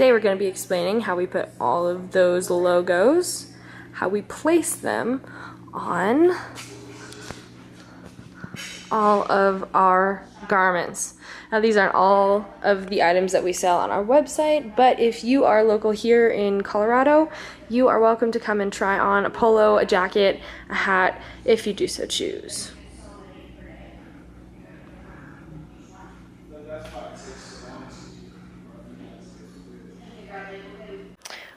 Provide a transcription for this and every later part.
Today we're going to be explaining how we put all of those logos, how we place them on all of our garments. Now these aren't all of the items that we sell on our website, but if you are local here in Colorado, you are welcome to come and try on a polo, a jacket, a hat, if you do so choose.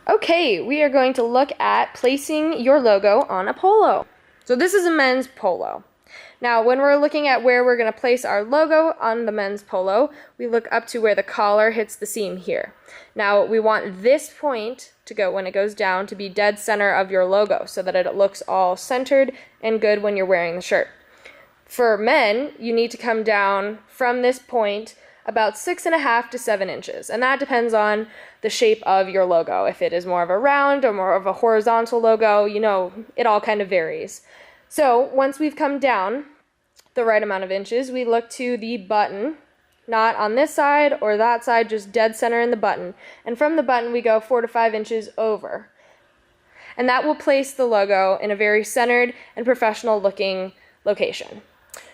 Okay, we are going to look at placing your logo on a polo. So this is a men's polo. Now, when we're looking at where we're going to place our logo on the men's polo, we look up to where the collar hits the seam here. Now, we want this point to go, when it goes down, to be dead center of your logo so that it looks all centered and good when you're wearing the shirt. For men, you need to come down from this point about 6.5 to 7 inches, and that depends on the shape of your logo. If it is more of a round or more of a horizontal logo, you know, it all kind of varies. So once we've come down the right amount of inches, we look to the button, not on this side or that side, just dead center in the button. And from the button, we go 4 to 5 inches over. And that will place the logo in a very centered and professional looking location.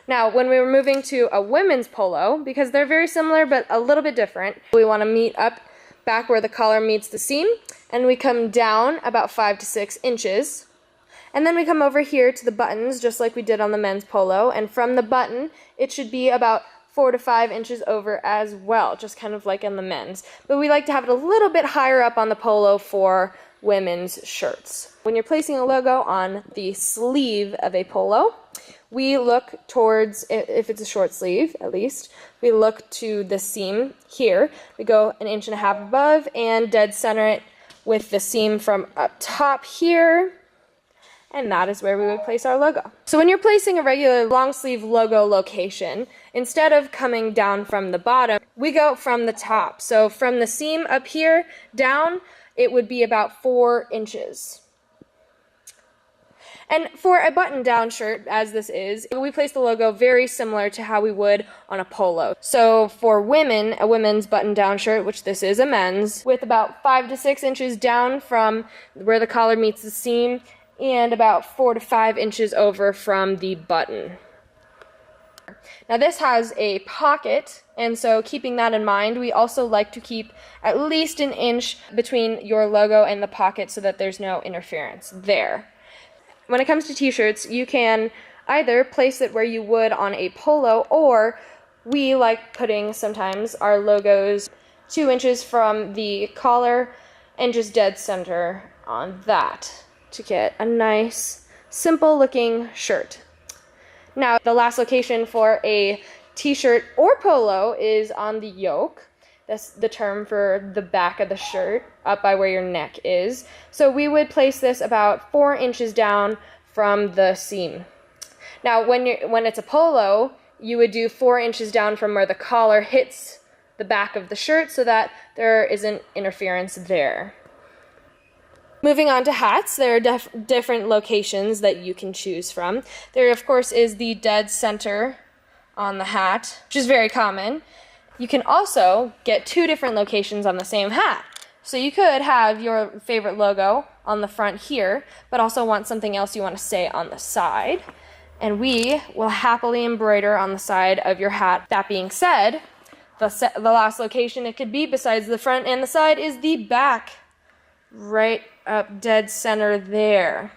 Now, when we were moving to a women's polo, because they're very similar but a little bit different, we want to meet up back where the collar meets the seam, and we come down about 5 to 6 inches. And then we come over here to the buttons, just like we did on the men's polo, and from the button, it should be about 4 to 5 inches over as well, just kind of like in the men's. But we like to have it a little bit higher up on the polo for women's shirts. When you're placing a logo on the sleeve of a polo, we look towards, if it's a short sleeve at least, we look to the seam here. We go 1.5 inches above and dead center it with the seam from up top here. And that is where we would place our logo. So when you're placing a regular long sleeve logo location, instead of coming down from the bottom, we go from the top. So from the seam up here down, it would be about 4 inches. And for a button-down shirt, as this is, we place the logo very similar to how we would on a polo. So for women, a women's button-down shirt, which this is a men's, with about 5 to 6 inches down from where the collar meets the seam, and about 4 to 5 inches over from the button. Now this has a pocket, and so keeping that in mind, we also like to keep at least 1 inch between your logo and the pocket so that there's no interference there. When it comes to t-shirts, you can either place it where you would on a polo, or we like putting sometimes our logos 2 inches from the collar and just dead center on that to get a nice, simple looking shirt. Now, the last location for a t-shirt or polo is on the yoke. That's the term for the back of the shirt, up by where your neck is. So we would place this about 4 inches down from the seam. Now, when it's a polo, you would do 4 inches down from where the collar hits the back of the shirt so that there isn't interference there. Moving on to hats, there are different locations that you can choose from. There, of course, is the dead center on the hat, which is very common. You can also get 2 different locations on the same hat. So you could have your favorite logo on the front here, but also want something else you want to say on the side. And we will happily embroider on the side of your hat. That being said, the last location it could be besides the front and the side is the back, right up dead center there.